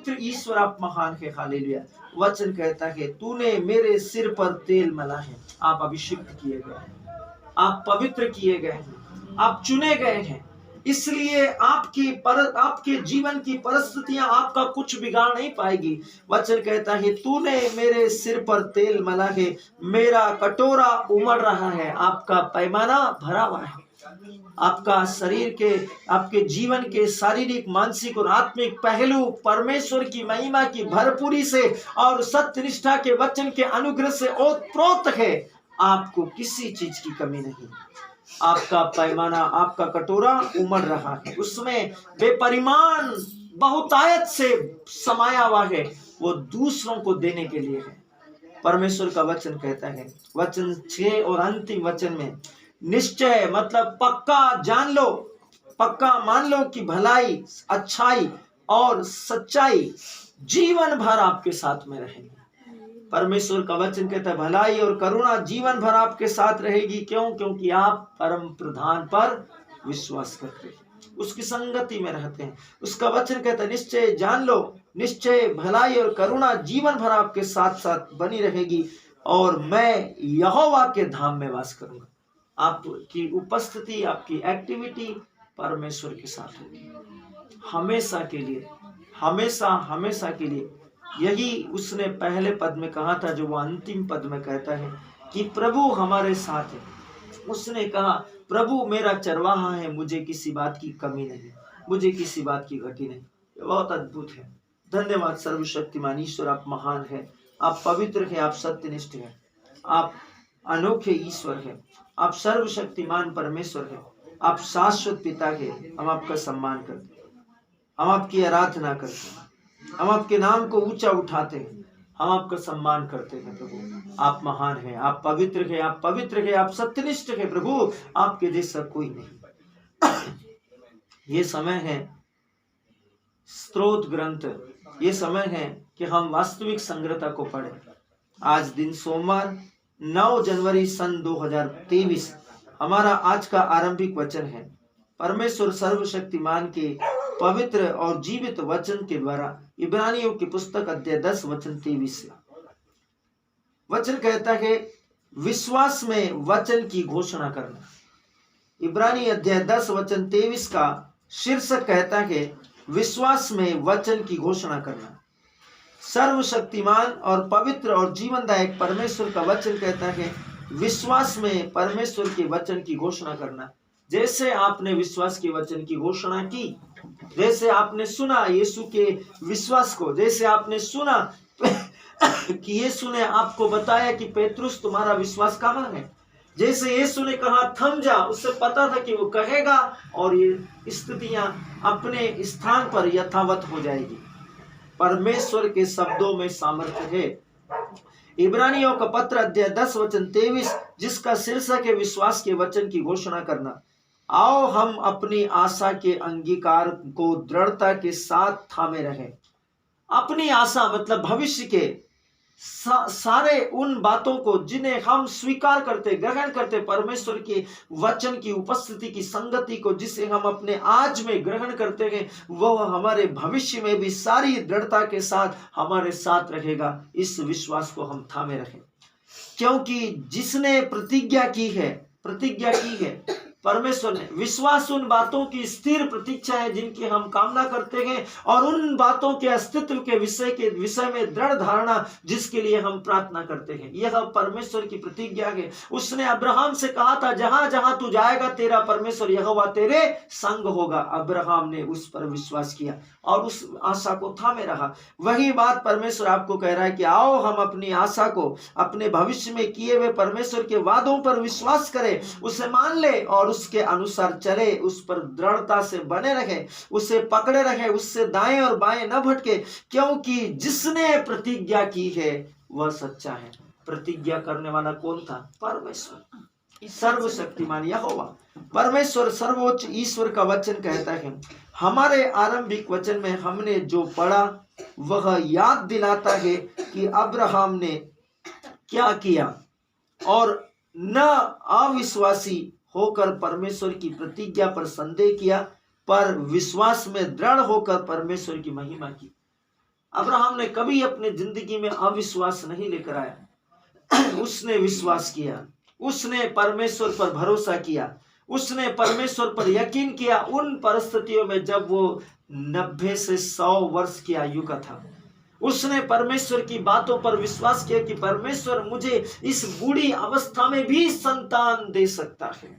पवित्र ईश्वर आप महान है। हालेलुया। वचन कहता है तूने मेरे सिर पर तेल मला है। आप अभिषिक्त किए गए हैं, आप पवित्र किए गए हैं, आप चुने गए हैं, इसलिए आपके जीवन की परिस्थितियां आपका कुछ बिगाड़ नहीं पाएगी। वचन कहता है तूने मेरे सिर पर तेल मला है, मेरा कटोरा उमड़ रहा है। आपका पैमाना भरा हुआ है। आपका शरीर के, आपके जीवन के शारीरिक, मानसिक और आत्मिक पहलू परमेश्वर की महिमा की भरपूरी से और सत्यनिष्ठा के वचन के अनुग्रह से ओतप्रोत है। आपको किसी चीज की कमी नहीं। आपका पैमाना, आपका कटोरा उमड़ रहा है, उसमें बेपरिमाण बहुतायत से समाया हुआ है। वो दूसरों को देने के लिए है। परमेश्वर का वचन कहता है, वचन 6 और अंतिम वचन में, निश्चय मतलब पक्का जान लो, पक्का मान लो कि भलाई, अच्छाई और सच्चाई जीवन भर आपके साथ में रहेगी। परमेश्वर का वचन कहता है भलाई और करुणा जीवन भर आपके साथ रहेगी। क्यों? क्योंकि आप परम प्रधान पर विश्वास करते हैं, उसकी संगति में रहते हैं। उसका वचन कहता है निश्चय जान लो, निश्चय भलाई और करुणा जीवन भर आपके साथ साथ बनी रहेगी और मैं यहोवा के धाम में वास करूंगा। आपकी उपस्थिति, आपकी एक्टिविटी परमेश्वर के साथ होगी हमेशा के लिए, हमेशा हमेशा के लिए। यही उसने पहले पद में कहा था, जो वो अंतिम पद में कहता है कि प्रभु हमारे साथ है। उसने कहा प्रभु मेरा चरवाहा है, मुझे किसी बात की कमी नहीं, मुझे किसी बात की घटी नहीं। ये बहुत अद्भुत है। धन्यवाद सर्वशक्तिमान ईश्वर, आप महान है, आप पवित्र है, आप सत्यनिष्ठ है, आप अनोखे ईश्वर है, आप सर्वशक्तिमान परमेश्वर है, आप शाश्वत पिता है। हम आपका सम्मान करते हैं, हम आपकी आराधना करते हैं, हम आपके नाम को ऊंचा उठाते हैं, हम आपका सम्मान करते हैं। प्रभु आप महान हैं, आप पवित्र हैं, आप पवित्र हैं, आप सत्यनिष्ठ हैं। प्रभु आपके जैसा कोई नहीं। ये समय है स्तोत्र ग्रंथ, ये समय है कि हम वास्तविक संग्रहता को पढ़ें। आज दिन सोमवार 9 जनवरी सन 2023 हमारा आज का आरंभिक वचन है। परमेश्वर सर्वशक्तिमान के पवित्र और जीवित वचन के द्वारा इब्रानियों की पुस्तक अध्याय 10 वचन 23 से वचन कहता है विश्वास में वचन की घोषणा करना। इब्रानी अध्याय 10 वचन 23 का शीर्षक कहता है विश्वास में वचन की घोषणा करना। सर्वशक्तिमान और पवित्र और जीवनदायक परमेश्वर का वचन कहता है विश्वास में परमेश्वर के वचन की घोषणा करना। जैसे आपने विश्वास के वचन की घोषणा की, जैसे आपने सुना यीशु के विश्वास को, जैसे आपने सुना कि यीशु ने आपको बताया कि पेतरुस तुम्हारा विश्वास कहाँ है, जैसे यीशु ने कहा थम जा, उससे पता था कि वो कहेगा और ये स्थितियां अपने स्थान पर यथावत हो जाएगी। परमेश्वर के शब्दों में सामर्थ्य है। इब्रानियों का पत्र अध्याय 10 वचन 23 जिसका शीर्षक है विश्वास के वचन की घोषणा करना। आओ हम अपनी आशा के अंगीकार को दृढ़ता के साथ थामे रहें। अपनी आशा मतलब भविष्य के सारे उन बातों को जिन्हें हम स्वीकार करते, ग्रहण करते, परमेश्वर के वचन की उपस्थिति की संगति को जिसे हम अपने आज में ग्रहण करते हैं, वह हमारे भविष्य में भी सारी दृढ़ता के साथ हमारे साथ रहेगा। इस विश्वास को हम थामे रखें, क्योंकि जिसने प्रतिज्ञा की है परमेश्वर ने। विश्वास उन बातों की स्थिर प्रतीक्षा है जिनकी हम कामना करते हैं और उन बातों के अस्तित्व के विषय में दृढ़ धारणा जिसके लिए हम प्रार्थना करते हैं। यह परमेश्वर की प्रतिज्ञा है। उसने अब्राहम से कहा था जहां जहां तू जाएगा तेरा परमेश्वर यहोवा तेरे संग होगा। अब्राहम ने उस पर विश्वास किया और उस आशा को थामे रहा। वही बात परमेश्वर आपको कह रहा है कि आओ हम अपनी आशा को, अपने भविष्य में किए हुए परमेश्वर के वादों पर विश्वास करें, उसे मान ले और उसके अनुसार चले, उस पर दृढ़ता से बने रहे, उसे पकड़े रहे, उससे दाएं और बाएं न भटके, क्योंकि जिसने प्रतिज्ञा की है वह सच्चा है। प्रतिज्ञा करने वाला कौन था? परमेश्वर, सर्वशक्तिमान यहोवा। परमेश्वर सर्वोच्च ईश्वर का वचन कहता है। हमारे आरंभिक वचन में हमने जो पढ़ा वह याद दिलाता है कि अब्राहम ने क्या किया और न अविश्वासी होकर परमेश्वर की प्रतिज्ञा पर संदेह किया, पर विश्वास में दृढ़ होकर परमेश्वर की महिमा की। अब्राहम ने कभी अपने जिंदगी में अविश्वास नहीं लेकर आया। उसने विश्वास किया, उसने परमेश्वर पर भरोसा किया, उसने परमेश्वर पर यकीन किया उन परिस्थितियों में जब वो 90 से 100 वर्ष की आयु का था। उसने परमेश्वर की बातों पर विश्वास किया कि परमेश्वर मुझे इस बूढ़ी अवस्था में भी संतान दे सकता है,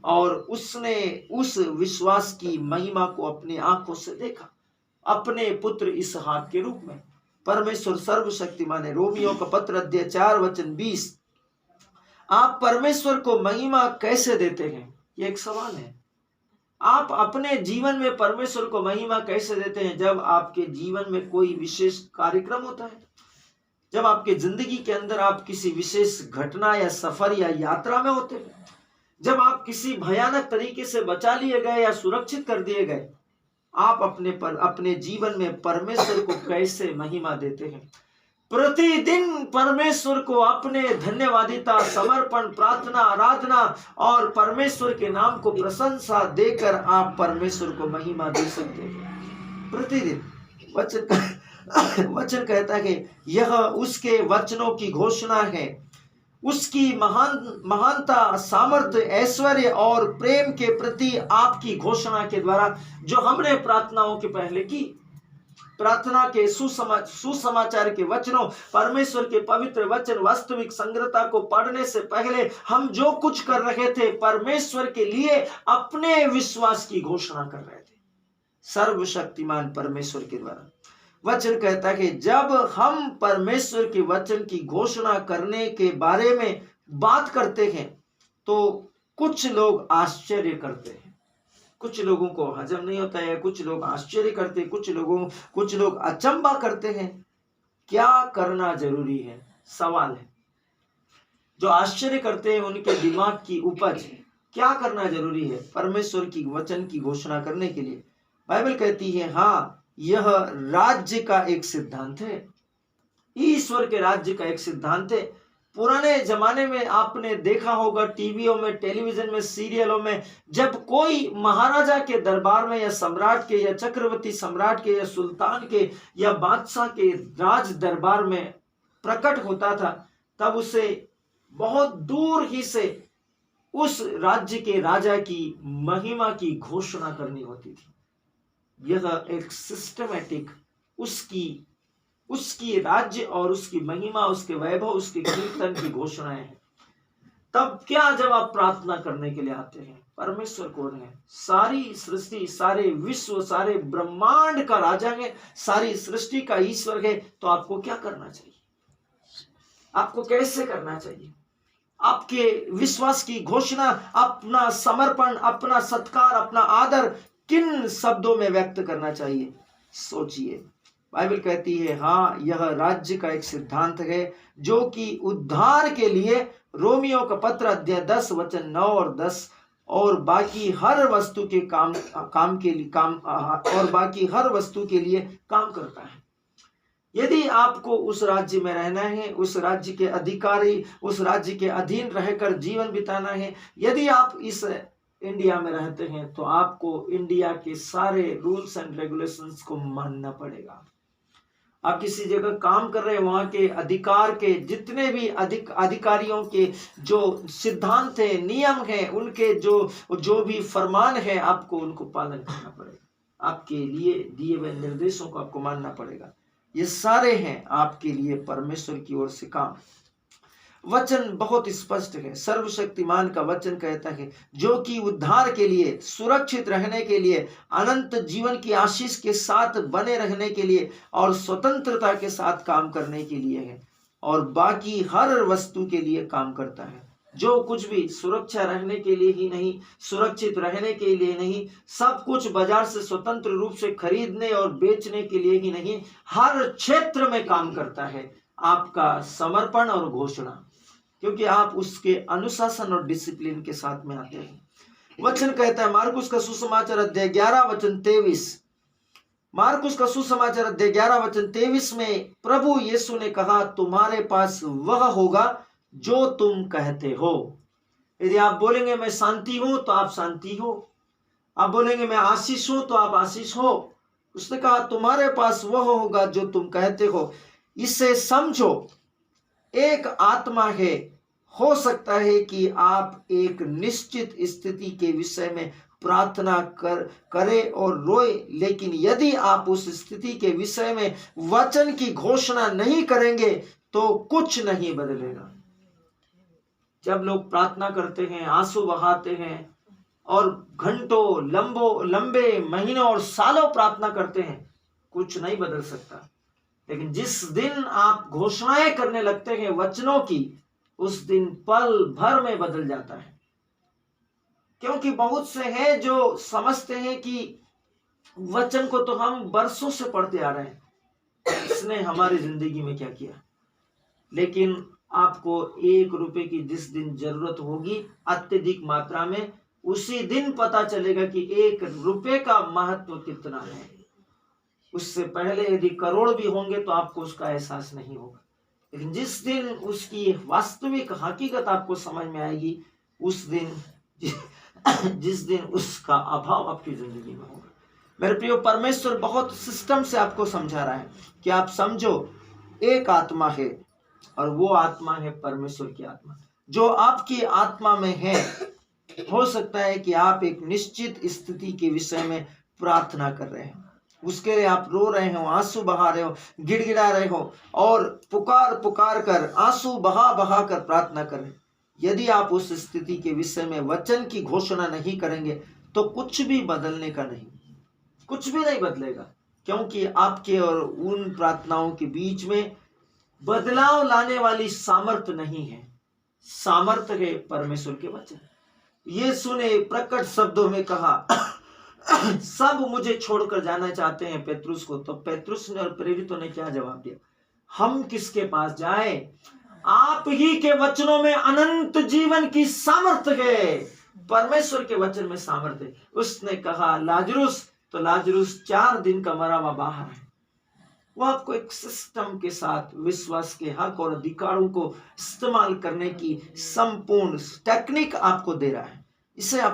और उसने उस विश्वास की महिमा को अपनी आंखों से देखा, अपने पुत्र इसहाक के रूप में। परमेश्वर सर्वशक्तिमान है। रोमियो का पत्र अध्याय 4 वचन 20। आप परमेश्वर को महिमा कैसे देते हैं, ये एक सवाल है। आप अपने जीवन में परमेश्वर को महिमा कैसे देते हैं? जब आपके जीवन में कोई विशेष कार्यक्रम होता है, जब आपके जिंदगी के अंदर आप किसी विशेष घटना या सफर या यात्रा में होते हैं, जब आप किसी भयानक तरीके से बचा लिए गए या सुरक्षित कर दिए गए, आप अपने जीवन में परमेश्वर को कैसे महिमा देते हैं? प्रतिदिन परमेश्वर को अपने धन्यवादिता, समर्पण, प्रार्थना, आराधना और परमेश्वर के नाम को प्रशंसा देकर आप परमेश्वर को महिमा दे सकते हैं। प्रतिदिन वचन कहता है कि यह उसके वचनों की घोषणा है, उसकी महानता, सामर्थ्य, ऐश्वर्य और प्रेम के प्रति आपकी घोषणा के द्वारा जो हमने प्रार्थनाओं के पहले की। प्रार्थना के सुसमाचार के वचनों, परमेश्वर के पवित्र वचन, वास्तविक संग्रहता को पढ़ने से पहले हम जो कुछ कर रहे थे, परमेश्वर के लिए अपने विश्वास की घोषणा कर रहे थे सर्वशक्तिमान परमेश्वर के द्वारा। वचन कहता है कि जब हम परमेश्वर के वचन की घोषणा करने के बारे में बात करते हैं तो कुछ लोग आश्चर्य करते हैं, कुछ लोगों को हजम नहीं होता है, कुछ लोग आश्चर्य करते, कुछ लोग अचंभा करते हैं। क्या करना जरूरी है? सवाल है। जो आश्चर्य करते हैं उनके दिमाग की उपज, क्या करना जरूरी है परमेश्वर की वचन की घोषणा करने के लिए? बाइबल कहती है हाँ, यह राज्य का एक सिद्धांत है, ईश्वर के राज्य का एक सिद्धांत है। पुराने जमाने में आपने देखा होगा, टीवियों में, टेलीविजन में, सीरियलों में, जब कोई महाराजा के दरबार में या सम्राट के या चक्रवर्ती सम्राट के या सुल्तान के या बादशाह के राज दरबार में प्रकट होता था, तब उसे बहुत दूर ही से उस राज्य के राजा की महिमा की घोषणा करनी होती थी। यह एक सिस्टमैटिक उसकी राज्य और उसकी महिमा, उसके वैभव, उसके कीर्तन की घोषणाएं हैं। तब क्या जब आप प्रार्थना करने के लिए आते हैं, परमेश्वर कौन है? सारी सृष्टि, सारे विश्व, सारे ब्रह्मांड का राजा है, सारी सृष्टि का ईश्वर है। तो आपको क्या करना चाहिए? आपको कैसे करना चाहिए? आपके विश्वास की घोषणा, अपना समर्पण, अपना सत्कार, अपना आदर किन शब्दों में व्यक्त करना चाहिए? सोचिए। बाइबल कहती है हाँ, यह राज्य का एक सिद्धांत है जो कि उद्धार के लिए, रोमियो का पत्र अध्याय 10 वचन 9 और 10, और बाकी हर वस्तु के काम करता है। यदि आपको उस राज्य में रहना है, उस राज्य के अधिकारी, उस राज्य के अधीन रहकर जीवन बिताना है, यदि आप इस इंडिया में रहते हैं तो आपको इंडिया के सारे रूल्स एंड रेगुलेशंस को मानना पड़ेगा। आप किसी जगह काम कर रहे हैं, वहां के अधिकार के जितने भी अधिकारियों के जो सिद्धांत है, नियम है, उनके जो भी फरमान है, आपको उनको पालन करना पड़ेगा। आपके लिए दिए हुए निर्देशों को आपको मानना पड़ेगा। ये सारे हैं आपके लिए परमेश्वर की ओर से काम। वचन बहुत स्पष्ट है। सर्वशक्तिमान का वचन कहता है जो कि उद्धार के लिए, सुरक्षित रहने के लिए, अनंत जीवन की आशीष के साथ बने रहने के लिए और स्वतंत्रता के साथ काम करने के लिए है, और बाकी हर वस्तु के लिए काम करता है। जो कुछ भी सुरक्षा रहने के लिए ही नहीं, सुरक्षित रहने के लिए नहीं, सब कुछ बाजार से स्वतंत्र रूप से खरीदने और बेचने के लिए ही नहीं, हर क्षेत्र में काम करता है आपका समर्पण और घोषणा, क्योंकि आप उसके अनुशासन और डिसिप्लिन के साथ में आते हैं। वचन कहता है मार्कुस का सुसमाचार अध्याय 11 वचन 23, मार्कुस का सुसमाचार अध्याय 11 वचन 23 में प्रभु यीशु ने कहा, तुम्हारे पास वह होगा जो तुम कहते हो। यदि आप बोलेंगे मैं शांति हूं तो आप शांति हो, आप बोलेंगे मैं आशीष हूं तो आप आशीष हो, उसने कहा तुम्हारे पास वह होगा जो तुम कहते हो, इसे समझो, एक आत्मा है। हो सकता है कि आप एक निश्चित स्थिति के विषय में प्रार्थना करे और रोए, लेकिन यदि आप उस स्थिति के विषय में वचन की घोषणा नहीं करेंगे तो कुछ नहीं बदलेगा। जब लोग प्रार्थना करते हैं, आंसू बहाते हैं और घंटों लंबे महीनों और सालों प्रार्थना करते हैं, कुछ नहीं बदल सकता। लेकिन जिस दिन आप घोषणाएं करने लगते हैं वचनों की, उस दिन पल भर में बदल जाता है। क्योंकि बहुत से हैं जो समझते हैं कि वचन को तो हम बरसों से पढ़ते आ रहे हैं, इसने हमारी जिंदगी में क्या किया। लेकिन आपको 1 रुपए की जिस दिन जरूरत होगी अत्यधिक मात्रा में, उसी दिन पता चलेगा कि 1 रुपए का महत्व कितना है। उससे पहले यदि करोड़ भी होंगे तो आपको उसका एहसास नहीं होगा। लेकिन जिस दिन उसकी वास्तविक हकीकत आपको समझ में आएगी, उस दिन जिस दिन उसका अभाव आपकी जिंदगी में होगा। मेरे प्रियो, परमेश्वर बहुत सिस्टम से आपको समझा रहा है कि आप समझो, एक आत्मा है और वो आत्मा है परमेश्वर की आत्मा जो आपकी आत्मा में है। हो सकता है कि आप एक निश्चित स्थिति के विषय में प्रार्थना कर रहे हो, उसके लिए आप रो रहे हो, आंसू बहा रहे हो, गिड़गिड़ा रहे हो और पुकार पुकार कर, आंसू बहा बहा कर प्रार्थना कर रहे हो। यदि आप उस स्थिति के विषय में वचन की घोषणा नहीं करेंगे तो कुछ भी बदलने का नहीं, कुछ भी नहीं बदलेगा। क्योंकि आपके और उन प्रार्थनाओं के बीच में बदलाव लाने वाली सामर्थ्य नहीं है। सामर्थ्य है परमेश्वर के वचन। यीशु ने प्रकट शब्दों में कहा, सब मुझे छोड़कर जाना चाहते हैं पेतरुस को। तो पेतरुस ने और प्रेरितों ने क्या जवाब दिया, हम किसके पास जाएं? आप ही के वचनों में अनंत जीवन की सामर्थ्य है। परमेश्वर के वचन में सामर्थ्य है। उसने कहा लाजरुस, तो लाजरुस 4 दिन का मरा हुआ बाहर है। वो आपको एक सिस्टम के साथ विश्वास के हक और अधिकारों को इस्तेमाल करने की संपूर्ण टेक्निक आपको दे रहा है। इसे आपको